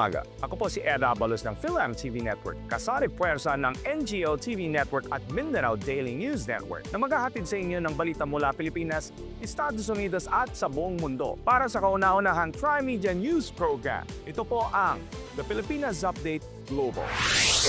umaga. Ako po si Ed Abalos ng PhilAm TV Network, kasari puwersa ng NGO TV Network at Mindanao Daily News Network na maghahatid sa inyo ng balita mula Pilipinas, Estados Unidos at sa buong mundo. Para sa kauna-unahang Tri-Media News Program, ito po ang The Pilipinas Update Global.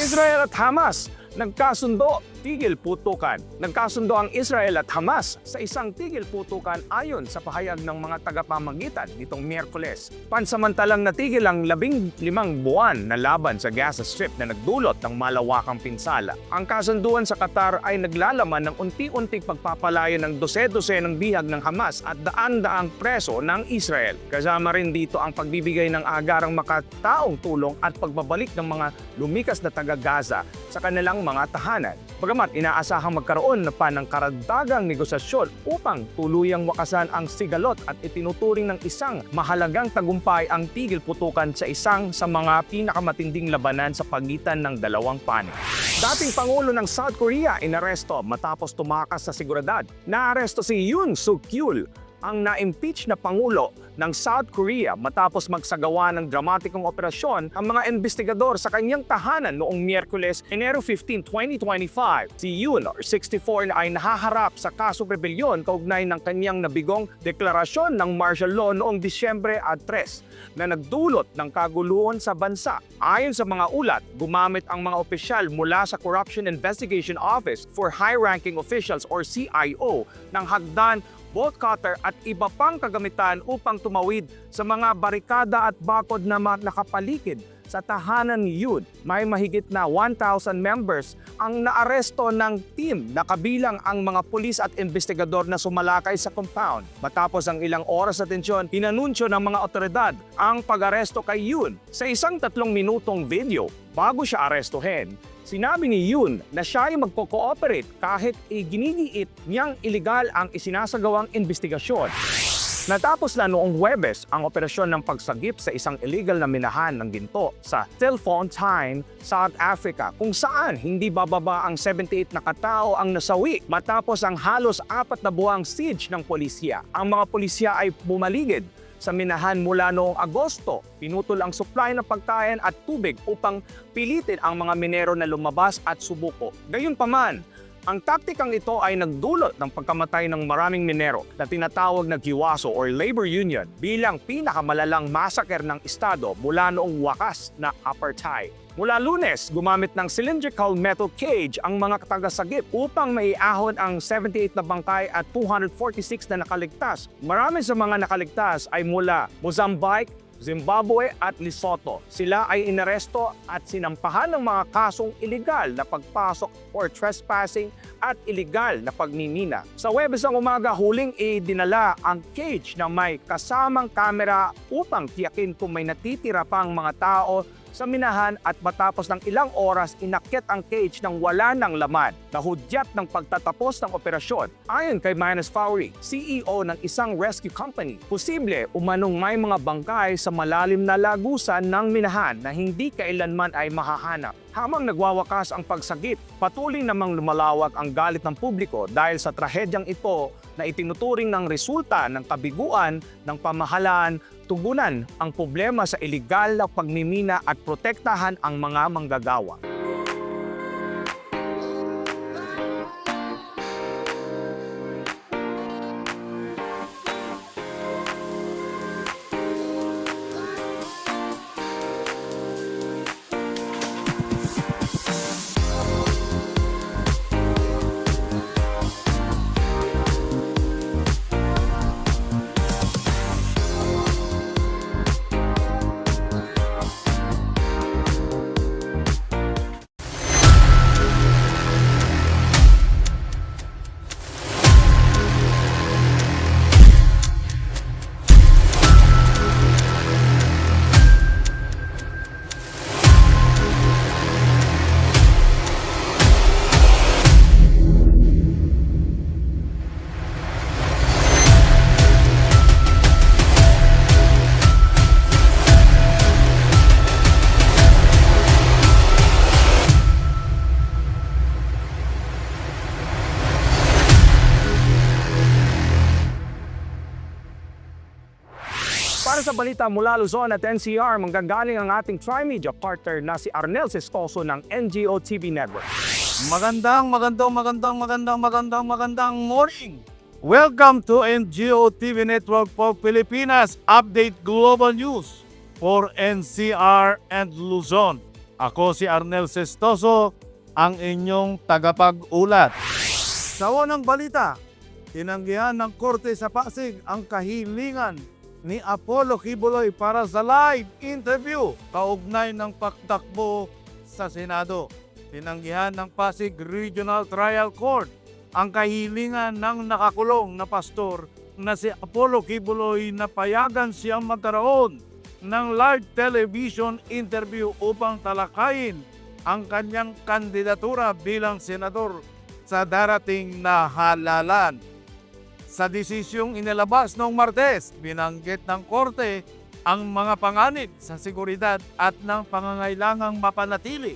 Israel at Hamas nagkasundo, tigil putukan. Nagkasundo ang Israel at Hamas sa isang tigil putukan ayon sa pahayag ng mga tagapamagitan nitong Miyerkules. Pansamantalang natigil ang 15 buwan na laban sa Gaza Strip na nagdulot ng malawakang pinsala. Ang kasunduan sa Qatar ay naglalaman ng unti-unting pagpapalayo ng dose-dosenang bihag ng Hamas at daan-daang preso ng Israel. Kasama rin dito ang pagbibigay ng agarang makataong tulong at pagbabalik ng mga lumikas na taga-Gaza sa kanilang mga tahanan. Bagamat inaasahang magkaroon pa ng karagdagang negosasyon upang tuluyang wakasan ang sigalot at itinuturing ng isang mahalagang tagumpay ang tigil putukan sa isang sa mga pinakamatinding labanan sa pagitan ng dalawang panig. Dating Pangulo ng South Korea inaresto matapos tumakas sa seguridad. Naaresto si Yoon Suk-yeol, ang na-impeach na Pangulo ng South Korea matapos magsagawa ng dramatikong operasyon ang mga investigador sa kanyang tahanan noong Miyerkules, Enero 15, 2025. Si Yoon, 64, ay nahaharap sa kasong rebelyon kaugnay ng kanyang nabigong deklarasyon ng martial law noong Disyembre 3 na nagdulot ng kaguluhan sa bansa. Ayon sa mga ulat, gumamit ang mga opisyal mula sa Corruption Investigation Office for High-Ranking Officials or CIO ng hagdan, bolt cutter at iba pang kagamitan upang tumawid sa mga barikada at bakod na nakapaligid sa tahanan ni Yoon. May mahigit na 1,000 members ang naaresto ng team na kabilang ang mga pulis at investigador na sumalakay sa compound. Matapos ang ilang oras na tensyon, inanunsyo ng mga otoridad ang pag-aresto kay Yoon. Sa isang 3 minutong video, bago siya arestuhin, sinabi ni Yoon na siya ay magko-cooperate kahit iginigiit niyang iligal ang isinasagawang investigasyon. Natapos na noong Huwebes ang operasyon ng pagsagip sa isang illegal na minahan ng ginto sa Telefontaine, South Africa, kung saan hindi bababa ang 78 na katao ang nasawi matapos ang halos 4 na buwang siege ng pulisya. Ang mga pulisya ay bumaligid sa minahan mula noong Agosto. Pinutol ang supply ng pagkain at tubig upang pilitin ang mga minero na lumabas at sumuko. Gayunpaman, ang taktikang ito ay nagdulot ng pagkamatay ng maraming minero na tinatawag na Giwaso or Labor Union bilang pinakamalalang massacre ng Estado mula noong wakas na apartheid. Mula Lunes, gumamit ng cylindrical metal cage ang mga tagasagip upang maiahon ang 78 na bangkay at 246 na nakaligtas. Marami sa mga nakaligtas ay mula Mozambique, Zimbabwe at Lesotho. Sila ay inaresto at sinampahan ng mga kasong iligal na pagpasok or trespassing at iligal na pagmimina. Sa Huwebes ng umaga, huling idinala ang cage na may kasamang kamera upang tiyakin kung may natitira pang mga tao sa minahan at matapos ng ilang oras inakyat ang cage nang wala ng laman. Nahudyat ng pagtatapos ng operasyon. Ayon kay Manus Fowry, CEO ng isang rescue company, posible umanong may mga bangkay sa malalim na lagusan ng minahan na hindi kailanman ay mahahanap. Habang nagwawakas ang pagsagip, patuloy namang lumalawak ang galit ng publiko dahil sa trahedyang ito na itinuturing ng resulta ng kabiguan ng pamahalaan, tugunan ang problema sa iligal na pagmimina at protektahan ang mga manggagawa. Para sa balita mula Luzon at NCR, manggagaling ang ating Trimedia partner na si Arnel Sistoso ng NGO TV Network. Magandang morning! Welcome to NGO TV Network for Pilipinas Update Global News for NCR and Luzon. Ako si Arnel Sistoso, ang inyong tagapag-ulat. Sa unang balita, tinanggihan ng Korte sa Pasig ang kahilingan ni Apollo Quiboloy para sa live interview kaugnay ng pagtakbo sa Senado. Tinanggihan ng Pasig Regional Trial Court ang kahilingan ng nakakulong na pastor na si Apollo Quiboloy na payagan siyang magkaroon ng live television interview upang talakayin ang kanyang kandidatura bilang senador sa darating na halalan. Sa desisyong inilabas noong Martes, binanggit ng Korte ang mga panganib sa seguridad at ng pangangailangang mapanatili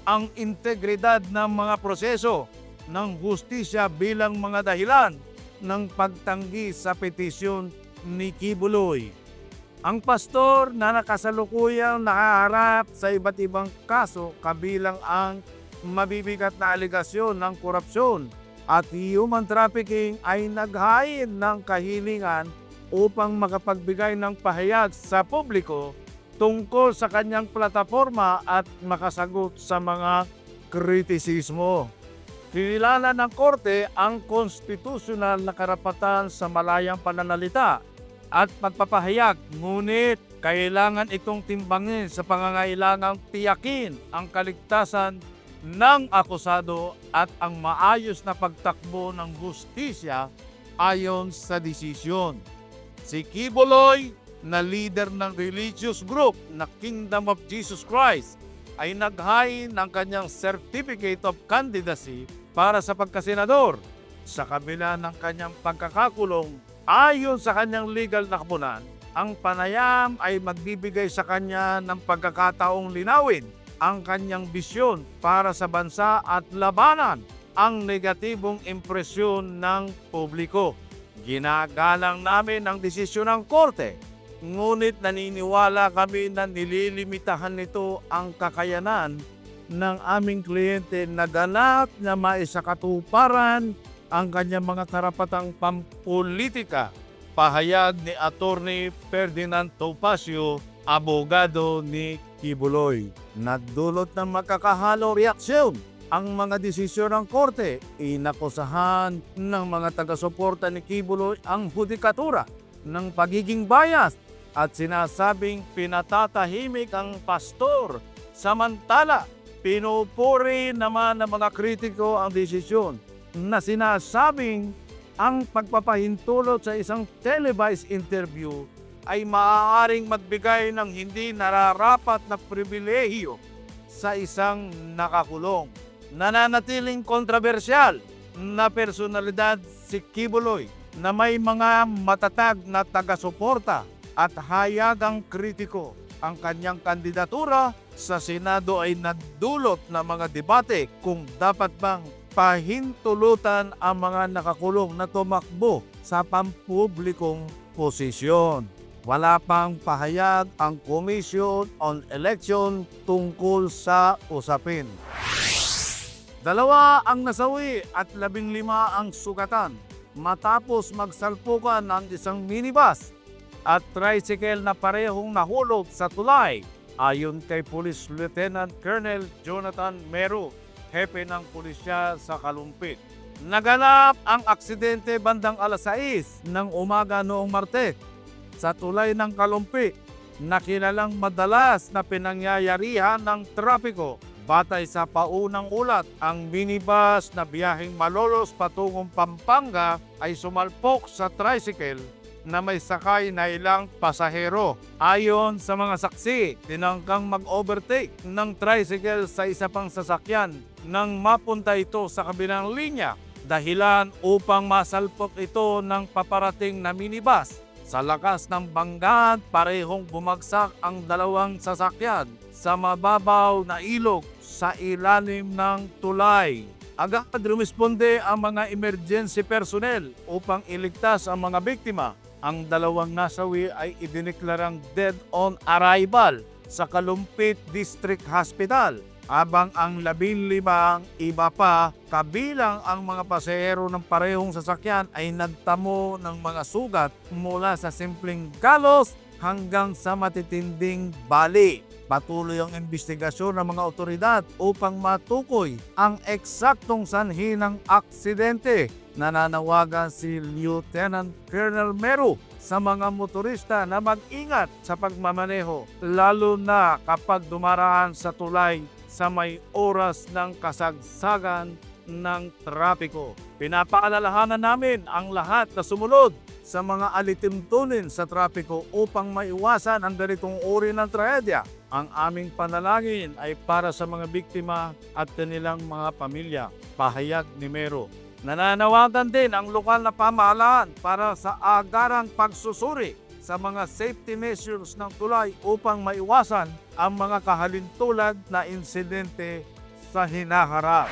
ang integridad ng mga proseso ng hustisya bilang mga dahilan ng pagtanggi sa petisyon ni Quiboloy. Ang pastor na nakasalukuyang nakaharap sa iba't ibang kaso kabilang ang mabibigat na aligasyon ng korupsyon at human trafficking ay naghain ng kahilingan upang makapagbigay ng pahayag sa publiko tungkol sa kanyang plataforma at makasagot sa mga kritisismo. Kinilala ng Korte ang konstitusyonal na karapatan sa malayang pananalita at pagpapahayag, ngunit kailangan itong timbangin sa pangangailangang tiyakin ang kaligtasan ng akusado at ang maayos na pagtakbo ng hustisya ayon sa desisyon. Si Quiboloy, na leader ng religious group na Kingdom of Jesus Christ, ay naghain ng kanyang Certificate of Candidacy para sa pagkasenador. Sa kabila ng kanyang pagkakakulong, ayon sa kanyang legal na kapunan, ang panayam ay magbibigay sa kanya ng pagkakataong linawin ang kanyang bisyon para sa bansa at labanan ang negatibong impresyon ng publiko. Ginagalang namin ang desisyon ng Korte, ngunit naniniwala kami na nililimitahan nito ang kakayanan ng aming kliyente na ganap na maisakatuparan ang kanyang mga karapatang pampolitika. Pahayag ni Attorney Ferdinand Topacio, abogado ni Quiboloy. Nagdulot ng makakahalo reaksyon ang mga desisyon ng Korte. Inakusahan ng mga taga-suporta ni Quiboloy ang hudikatura ng pagiging bias at sinasabing pinatatahimik ang pastor. Samantala, pinupuri naman ng mga kritiko ang desisyon na sinasabing ang pagpapahintulot sa isang televised interview ay maaaring magbigay ng hindi nararapat na pribilehiyo sa isang nakakulong. Nananatiling kontrobersyal na personalidad si Quiboloy na may mga matatag na taga-suporta at hayagang kritiko. Ang kanyang kandidatura sa Senado ay nagdulot ng mga debate kung dapat bang pahintulutan ang mga nakakulong na tumakbo sa pampublikong posisyon. Wala pang pahayag ang Commission on Election tungkol sa usapin. 2 ang nasawi at 15 ang sugatan matapos magsalpukan ng isang minibus at tricycle na parehong nahulog sa tulay, ayon kay Police Lieutenant Colonel Jonathan Meru, hepe ng pulisya sa Kalumpit. Naganap ang aksidente bandang 6:00 ng umaga noong Martes sa tulay ng Kalumpit na kilalang madalas na pinangyayarihan ng trapiko. Batay sa paunang ulat, ang minibus na biyaheng Malolos patungong Pampanga ay sumalpok sa tricycle na may sakay na ilang pasahero. Ayon sa mga saksi, tinangkang mag-overtake ng tricycle sa isa pang sasakyan nang mapunta ito sa kabilang linya, dahilan upang masalpok ito ng paparating na minibus. Sa lakas ng banggaan, parehong bumagsak ang dalawang sasakyan sa mababaw na ilog sa ilalim ng tulay. Agad rumisponde ang mga emergency personnel upang iligtas ang mga biktima Ang dalawang nasawi ay idineklarang dead on arrival sa Kalumpit District Hospital, habang ang 15 iba pa kabilang ang mga pasahero ng parehong sasakyan ay nagtamo ng mga sugat mula sa simpleng galos hanggang sa matitinding bali. Patuloy ang investigasyon ng mga otoridad upang matukoy ang eksaktong sanhi ng aksidente. Nananawagan si Lieutenant Colonel Meru sa mga motorista na mag-ingat sa pagmamaneho, lalo na kapag dumaraan sa tulay sa may oras ng kasagsagan ng trapiko. Pinapaalalahanan namin ang lahat na sumunod sa mga alituntunin sa trapiko upang maiwasan ang ganitong uri ng trahedya. Ang aming panalangin ay para sa mga biktima at kanilang mga pamilya. Pahayag ni Meru. Nananawagan din ang lokal na pamahalaan para sa agarang pagsusuri sa mga safety measures ng tulay upang maiwasan ang mga kahalintulad na insidente sa hinaharap.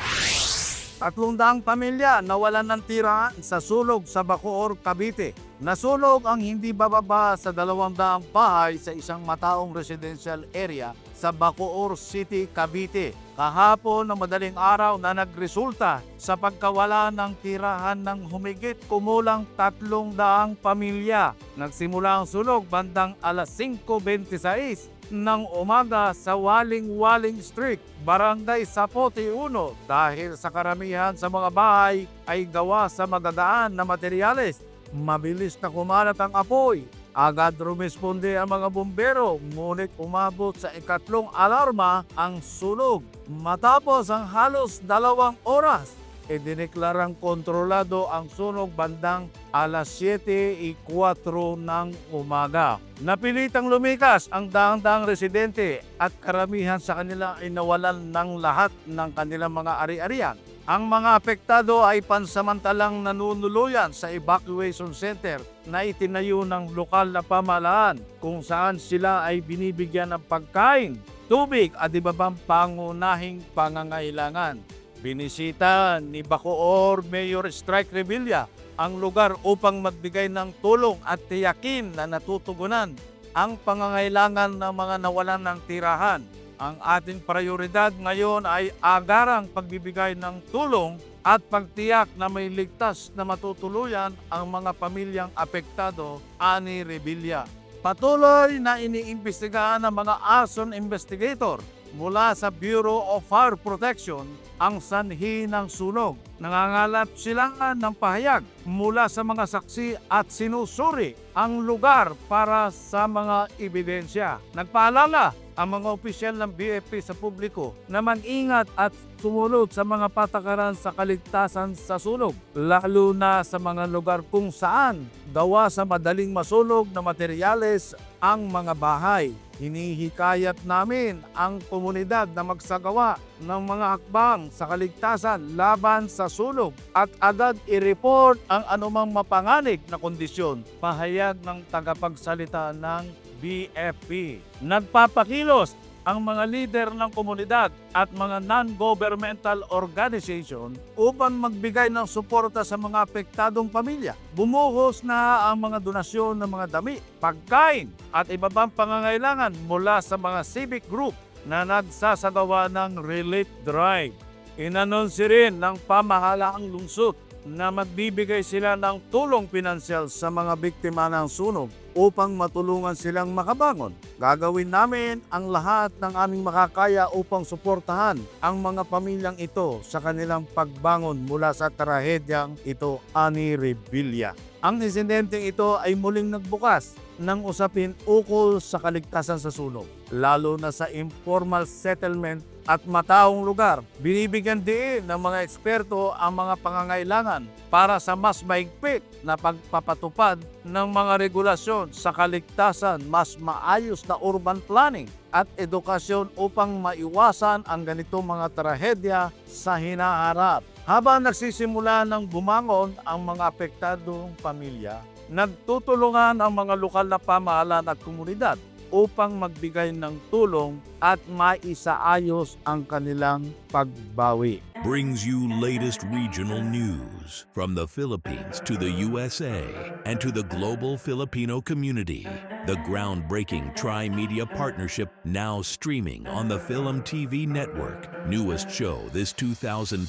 300 pamilya nawalan ng tirahan sa sunog sa Bacoor, Cavite. Nasunog ang hindi bababa sa 200 bahay sa isang mataong residential area sa Bacoor City, Cavite. Kahapon na madaling araw na nagresulta sa pagkawala ng tirahan ng humigit kumulang 300 pamilya. Nagsimula ang sunog bandang alas 5:26 ng umaga sa Waling-Waling Street, Barangay Sapote 1, dahil sa karamihan sa mga bahay ay gawa sa magagaan na materyales. Mabilis na kumalat ang apoy. Agad rumisponde ang mga bumbero, ngunit umabot sa ikatlong alarma ang sunog. Matapos ang halos 2 oras, idineklarang kontrolado ang sunog bandang alas 7:04 ng umaga. Napilitang lumikas ang daang-daang residente at karamihan sa kanila ay nawalan ng lahat ng kanilang mga ari-arian. Ang mga apektado ay pansamantalang nanunuluyan sa evacuation center na itinayo ng lokal na pamahalaan, kung saan sila ay binibigyan ng pagkain, tubig at iba pang pangunahing pangangailangan. Binisita ni Bacoor Mayor Strike Revilla ang lugar upang magbigay ng tulong at tiyakin na natutugunan ang pangangailangan ng mga nawalan ng tirahan. Ang ating prioridad ngayon ay agarang pagbibigay ng tulong at pagtiyak na may ligtas na matutuluyan ang mga pamilyang apektado, ani Revilla. Patuloy na iniimbestigahan ng mga ASON investigator mula sa Bureau of Fire Protection ang sanhi ng sunog. Nangangalap sila ng pahayag mula sa mga saksi at sinusuri ang lugar para sa mga ebidensya. Nagpaalala ang mga opisyal ng BFP sa publiko na mag-ingat at sumunod sa mga patakaran sa kaligtasan sa sunog, lalo na sa mga lugar kung saan gawa sa madaling masunog na materyales ang mga bahay. Hinihikayat namin ang komunidad na magsagawa ng mga hakbang sa kaligtasan laban sa sunog at agad i-report ang anumang mapanganib na kondisyon. Pahayag ng tagapagsalita ng BFP. Nagpapakilos ang mga lider ng komunidad at mga non-governmental organization upang magbigay ng suporta sa mga apektadong pamilya. Bumuhos na ang mga donasyon ng mga damit, pagkain at iba pang pangangailangan mula sa mga civic group na nagsasagawa ng relief drive. Inanunsyo rin ng pamahalaang lungsod na magbibigay sila ng tulong pinansyal sa mga biktima ng sunog upang matulungan silang makabangon. Gagawin namin ang lahat ng aming makakaya upang suportahan ang mga pamilyang ito sa kanilang pagbangon mula sa trahedyang ito, ani Revilla. Ang insidenteng ito ay muling nagbukas ng usapin ukol sa kaligtasan sa sunog, lalo na sa informal settlement at mataong lugar. Binibigyan din ng mga eksperto ang mga pangangailangan para sa mas mahigpit na pagpapatupad ng mga regulasyon sa kaligtasan, mas maayos na urban planning at edukasyon upang maiwasan ang ganitong mga trahedya sa hinaharap. Habang nagsisimula ng bumangon ang mga apektadong pamilya, nagtutulungan ang mga lokal na pamahalaan at komunidad upang magbigay ng tulong at maisaayos ang kanilang pagbawi. brings you latest regional news from the Philippines to the USA and to the global Filipino community. The groundbreaking Tri-Media Partnership now streaming on the Film TV Network. Newest show this 2025.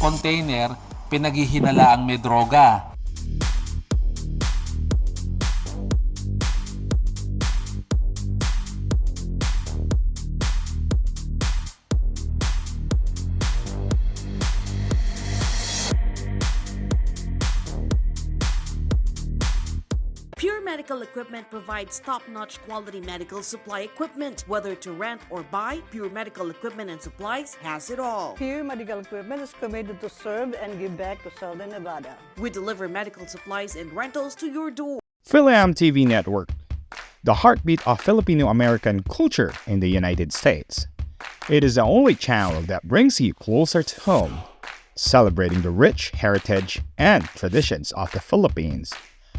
Container, pinaghihinalaang may droga. Pure Medical Equipment provides top-notch quality medical supply equipment. Whether to rent or buy, Pure Medical Equipment and Supplies has it all. Pure Medical Equipment is committed to serve and give back to Southern Nevada. We deliver medical supplies and rentals to your door. Philam TV Network, the heartbeat of Filipino-American culture in the United States. It is the only channel that brings you closer to home, celebrating the rich heritage and traditions of the Philippines.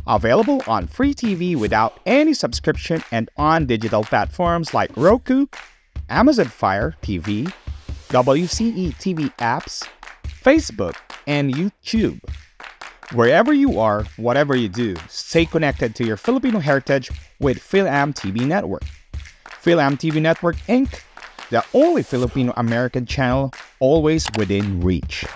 Available on free TV without any subscription and on digital platforms like Roku, Amazon Fire TV, WCE TV apps, Facebook, and YouTube. Wherever you are, whatever you do, stay connected to your Filipino heritage with Philam TV Network. Philam TV Network Inc., the only Filipino-American channel always within reach.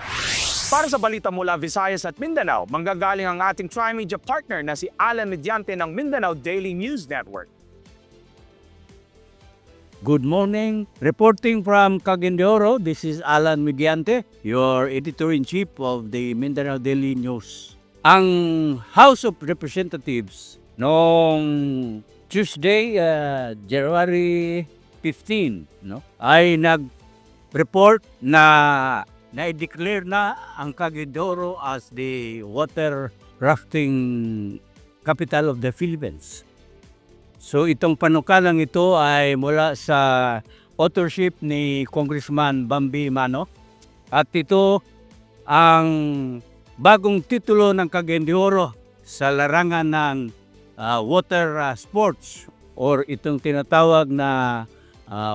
Para sa balita mula Visayas at Mindanao, manggagaling ang ating Tri-Media partner na si Alan Mediante ng Mindanao Daily News Network. Good morning. Reporting from Cagayan de Oro, this is Alan Mediante, your Editor-in-Chief of the Mindanao Daily News. Ang House of Representatives noong Tuesday, January 15, ay nag-report na na-declare na ang Cagayan de Oro as the water rafting capital of the Philippines. So itong panukalang ito ay mula sa authorship ni Congressman Bambi Mano. At ito ang bagong titulo ng Cagayan de Oro sa larangan ng water sports or itong tinatawag na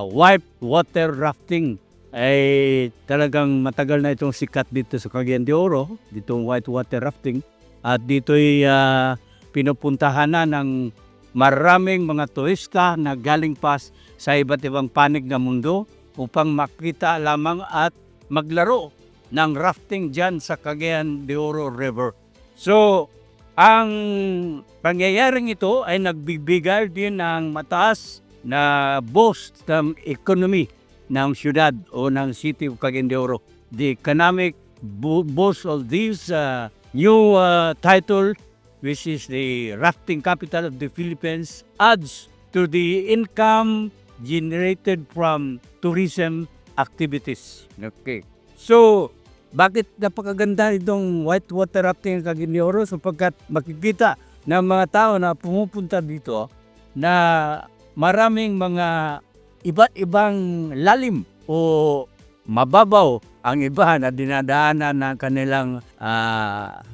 white water rafting. Ay talagang matagal na itong sikat dito sa Cagayan de Oro, ditong whitewater rafting. At dito'y pinupuntahan na ng maraming mga turista na galing pa sa iba't ibang panig ng mundo upang makita lamang at maglaro ng rafting dyan sa Cagayan de Oro River. So, ang pangyayaring ito ay nagbibigay din ng mataas na boost ng economy ng siyudad o ng city of Cagayan de Oro. The economic boost of this new title, which is the rafting capital of the Philippines, adds to the income generated from tourism activities. Okay. So, bakit napakaganda itong whitewater rafting ng Cagayan de Oro? Sapagkat makikita ng mga tao na pumupunta dito na maraming mga iba't ibang lalim o mababaw ang iba na dinadaanan ng kanilang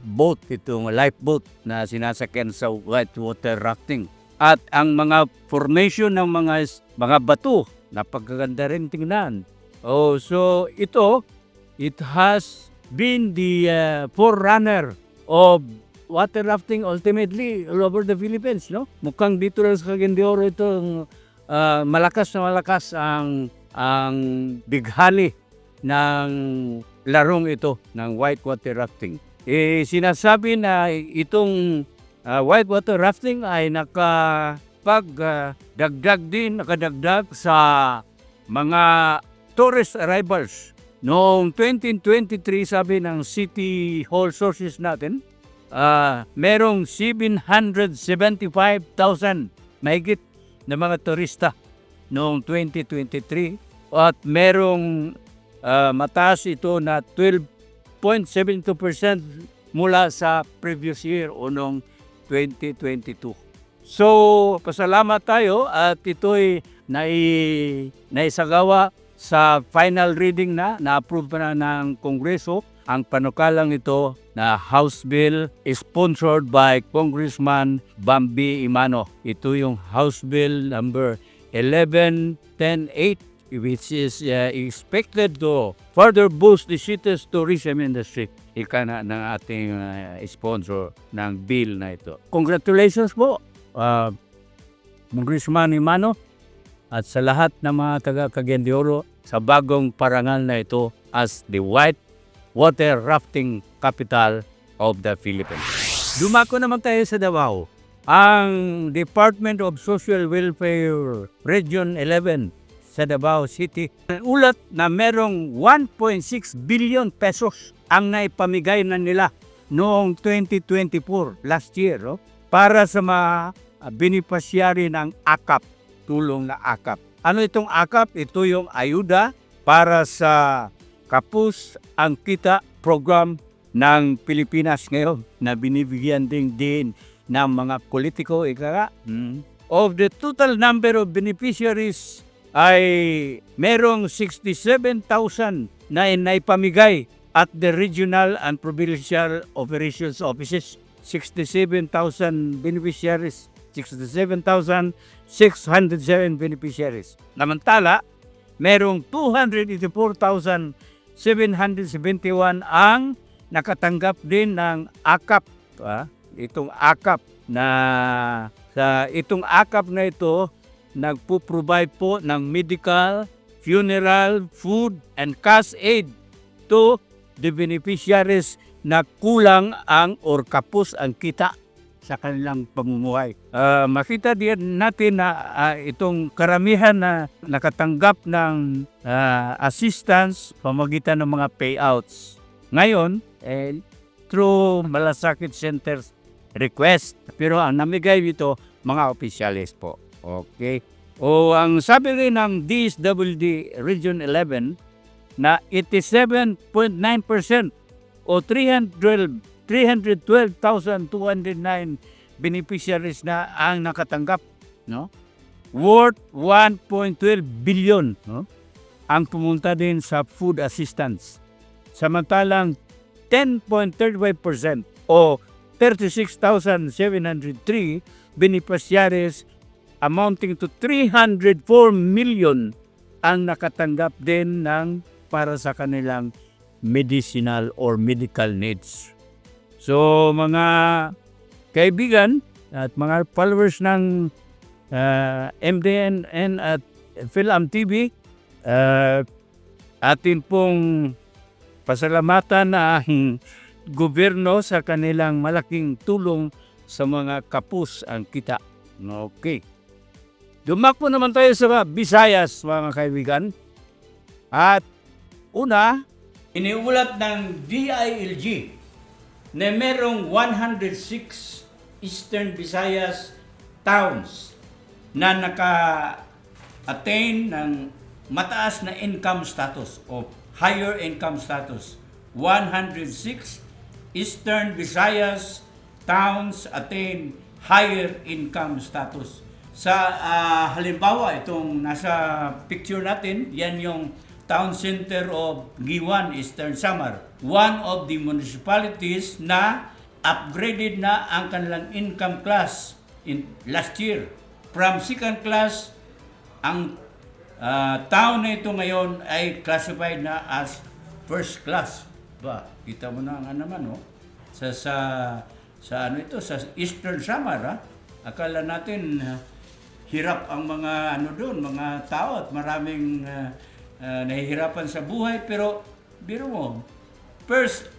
boat, itong lifeboat na sinasakyan sa whitewater rafting. At ang mga formation ng mga bato, napakaganda rin tingnan. So ito, it has been the forerunner of water rafting ultimately all over the Philippines. Mukhang dito lang sa Cagayan de Oro itong malakas na malakas ang bighani ng larong ito ng whitewater rafting. Sinasabi na itong whitewater rafting ay nakadagdag sa mga tourist arrivals. Noong 2023, sabi ng City Hall sources natin, merong 775,000 mahigit na mga turista noong 2023 at merong mataas ito na 12.72% mula sa previous year o noong 2022. So, pasalamat tayo at ito'y naisagawa sa final reading na-approve na ng Kongreso ang panukalang ito na House Bill sponsored by Congressman Bambi Imano. Ito yung House Bill number 11108 which is expected to further boost the city's tourism industry. Ika na ng ating sponsor ng bill na ito. Congratulations po, Congressman Imano, at sa lahat ng mga taga Cagayan de Oro sa bagong parangal na ito as the white water rafting capital of the Philippines. Dumako naman tayo sa Davao. Ang Department of Social Welfare Region 11 sa Davao City, ulat na merong 1.6 billion pesos ang naipamigay na nila noong 2024, last year, para sa mga beneficiary ng AKAP, tulong na AKAP. Ano itong AKAP? Ito yung ayuda para sa Kapus ang Kita program ng Pilipinas ngayon na binibigyan din ng mga politiko. Of the total number of beneficiaries ay merong 67,000 na naipamigay at the regional and provincial operations offices. 67,000 beneficiaries, 67,607 beneficiaries. Samantala, merong 284,771 ang nakatanggap din ng AKAP. Itong AKAP na ito nagpo-provide po ng medical, funeral, food, and cash aid to the beneficiaries na kulang or kapos ang kita sa kanilang pamumuhay. Makita din natin na itong karamihan na nakatanggap ng assistance pamagitan ng mga payouts. Ngayon, through Malasakit Center's request. Pero ang namigay dito, mga opisyalis po. Okay? Ang sabi rin ng DSWD Region 11 na 87.9% o 312,209 beneficiaries na ang nakatanggap, no? Worth 1.12 billion, no? Ang pumunta din sa food assistance. Samantalang 10.35% o 36,703 beneficiaries amounting to 304 million ang nakatanggap din ng para sa kanilang medicinal or medical needs. So mga kaibigan at mga followers ng MDNN at Philam TV, atin pong pasalamatan ang gobyerno sa kanilang malaking tulong sa mga kapus ang kita. Okay. Dumakbo naman tayo sa Visayas, mga kaibigan. At una, iniulat ng DILG na merong 106 Eastern Visayas towns na naka-attain ng mataas na income status o higher income status. 106 Eastern Visayas towns attain higher income status. Sa halimbawa, itong nasa picture natin, yan yung Town Center of Giwan, Eastern Samar. One of the municipalities na upgraded na ang kanilang income class in last year. From second class, ang town na ito ngayon ay classified na as first class. Kita mo na nga naman, sa ano ito, sa Eastern Samar, akala natin hirap ang mga doon, mga tao at maraming nahihirapan sa buhay, pero biro mo, first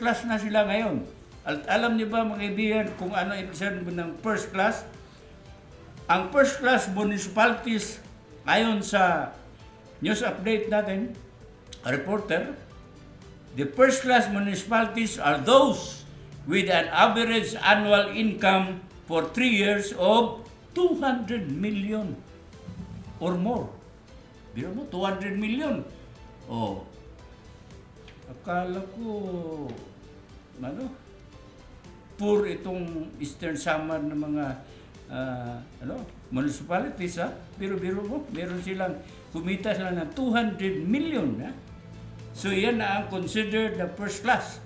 class na sila ngayon. At alam niyo ba, mga kaibigan, kung ano ibig sabihin ng first class? Ang first class municipalities, ayon sa news update natin, reporter, the first class municipalities are those with an average annual income for 3 years of 200 million or more. Biro mo, 200 million. Akala ko, poor itong Eastern Samar na mga municipalities, Pero biro mo, meron silang, kumita sila ng 200 million, So yan na ang considered the first class.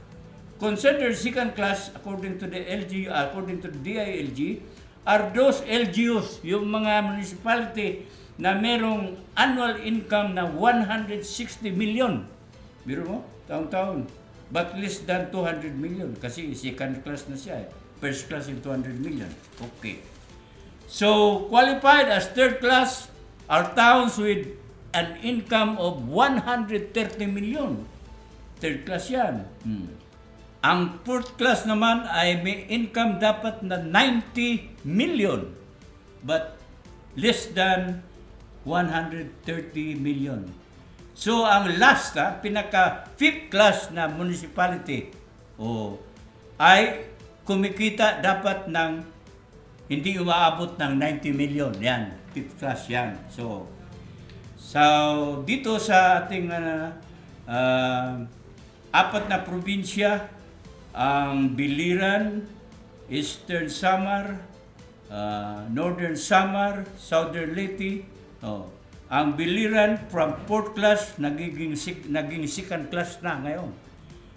Considered second class, according to the DILG, are those LGUs, yung mga municipality na merong annual income na 160 million. Biro mo, taon-taon. But less than 200 million kasi second class na siya. First class in 200 million. Okay. So, qualified as third class are towns with an income of 130 million. Third class yan. Ang fourth class naman ay may income dapat na 90 million but less than 130 million. So ang last, pinaka fifth class na municipality ay kumikita dapat ng hindi umaabot ng 90 million. Yan, fifth class yan. So dito sa ating apat na probinsya, ang Biliran, Eastern Samar, Northern Samar, Southern Leyte. Ang Biliran from 4th class naging second class na ngayon.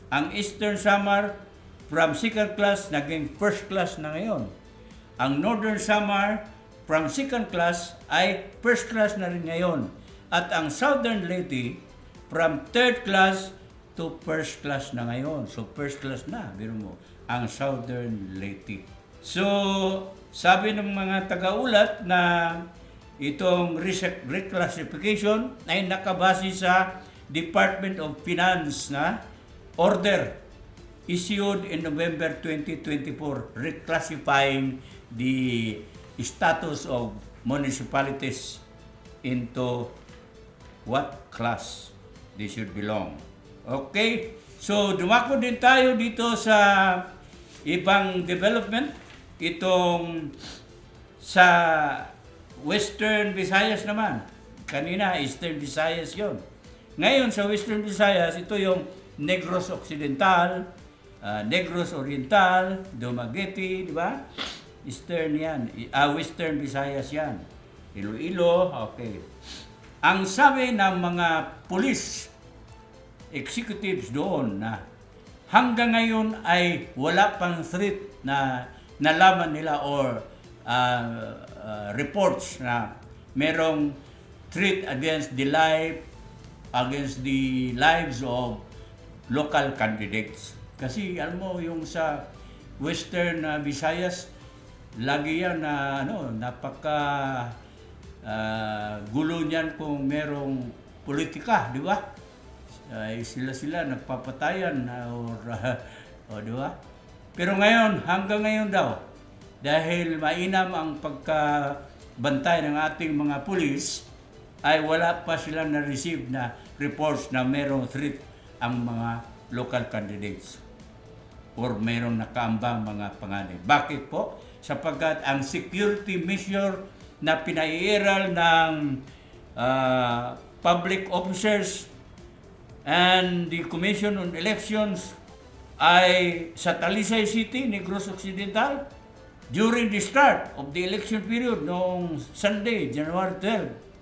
Ang Eastern Samar from 2nd class naging 1st class na ngayon. Ang Northern Samar from 2nd class ay 1st class na rin ngayon. At ang Southern Leyte from 3rd class to 1st class na ngayon. So, 1st class na, biro mo, ang Southern Leyte. So, sabi ng mga taga-ulat na itong reclassification ay nakabase sa Department of Finance na order issued in November 2024 reclassifying the status of municipalities into what class they should belong. Okay, so dumako din tayo dito sa ibang development. Itong sa Western Visayas naman. Kanina, Eastern Visayas yon. Ngayon sa Western Visayas, ito yung Negros Occidental, Negros Oriental, Dumaguete, di ba? Eastern yan. Western Visayas yan. Iloilo, okay. Ang sabi ng mga police executives doon na hanggang ngayon ay wala pang threat na nalaman nila or reports na merong threat against the lives of local candidates. Kasi alam mo yung sa Western Visayas lagi yan na napaka gulo niyan kung merong politika, di ba? Sila nagpapatayan di ba? Pero ngayon, hanggang ngayon daw, dahil mainam ang pagkabantay ng ating mga pulis, ay wala pa sila na-receive na reports na merong threat ang mga local candidates or merong nakaambang mga panganib. Bakit po? Sapagkat ang security measure na pinaiiral ng public officers and the Commission on Elections ay sa Talisay City, Negros Occidental, during the start of the election period noong Sunday, January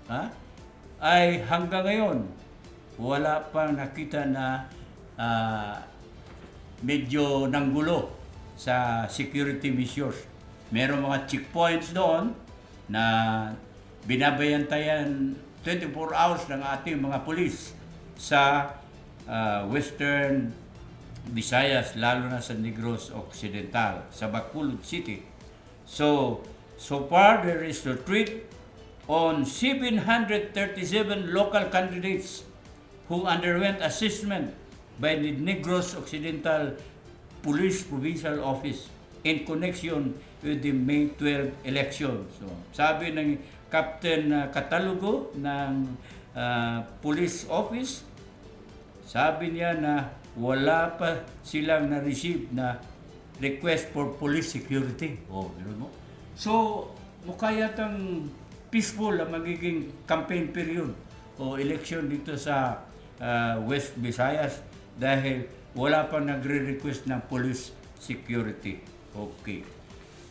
12, ay hanggang ngayon, wala pang nakita na medyo nanggulo sa security measures. Meron mga checkpoints doon na binabayantayan 24 hours ng ating mga pulis sa Western Visayas, lalo na sa Negros Occidental, sa Bacolod City. So far there is a threat on 737 local candidates who underwent assessment by the Negros Occidental Police Provincial Office in connection with the May 12 election. So, sabi ng Captain Catalogo ng Police Office, sabi niya na wala pa silang na-receive na request for police security. Mo? So, mukha yatang peaceful ang magiging campaign period o election dito sa West Visayas dahil wala pa nagre-request ng police security. Okay.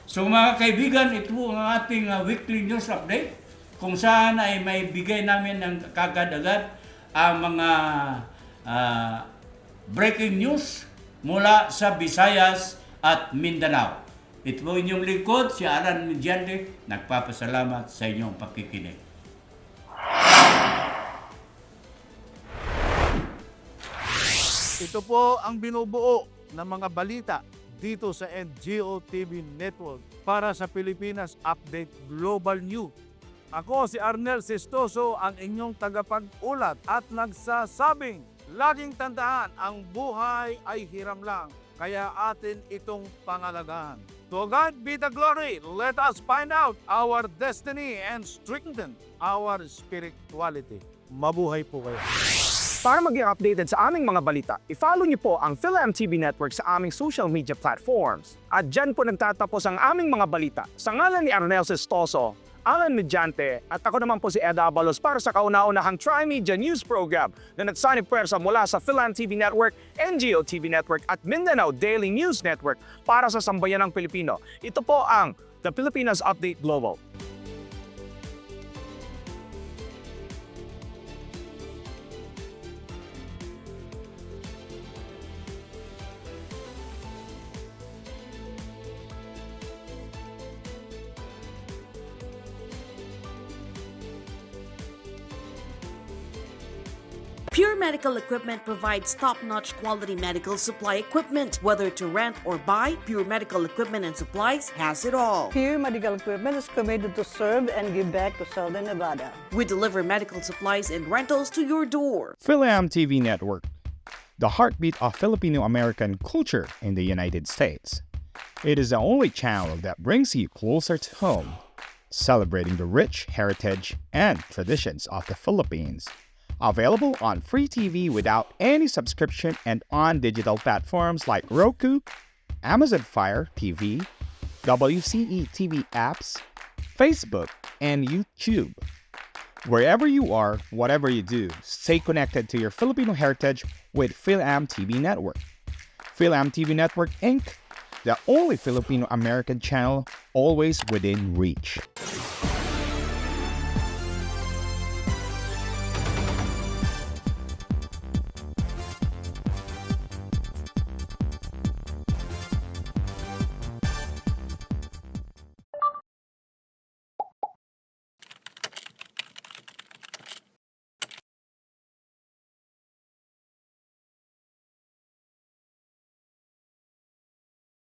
So mga kaibigan, ito ang ating weekly news update kung saan ay may bigay namin ng kagad-agad ang mga breaking news mula sa Visayas at Mindanao. Ito po inyong lingkod, si Alan Mediante, nagpapasalamat sa inyong pakikinig. Ito po ang binubuo ng mga balita dito sa NGO TV Network para sa Pilipinas Update Global News. Ako si Arnel Sestoso, ang inyong tagapag-ulat at nagsasabing, laging tandaan, ang buhay ay hiram lang, kaya atin itong pangalagaan. To God be the glory. Let us find out our destiny and strengthen our spirituality. Mabuhay po kayo. Para maging updated sa aming mga balita, i-follow niyo po ang PhilMTV Network sa aming social media platforms. At dyan po nagtatapos ang aming mga balita. Sa ngalan ni Arnel Sestoso, Alan Mediante, at ako naman po si Ed Abalos para sa kauna-unahang Tri-Media News Program na nagsanib puwersa mula sa PhilMTV Network, NGO TV Network at Mindanao Daily News Network para sa sambayanang Pilipino. Ito po ang The Pilipinas Update Global. Pure Medical Equipment provides top-notch quality medical supply equipment. Whether to rent or buy, Pure Medical Equipment and Supplies has it all. Pure Medical Equipment is committed to serve and give back to Southern Nevada. We deliver medical supplies and rentals to your door. PhilMTV Network, the heartbeat of Filipino-American culture in the United States. It is the only channel that brings you closer to home, celebrating the rich heritage and traditions of the Philippines. Available on free TV without any subscription and on digital platforms like Roku, Amazon Fire TV, WCE TV apps, Facebook, and YouTube. Wherever you are, whatever you do, stay connected to your Filipino heritage with PhilMTV Network. PhilMTV Network Inc., the only Filipino-American channel always within reach.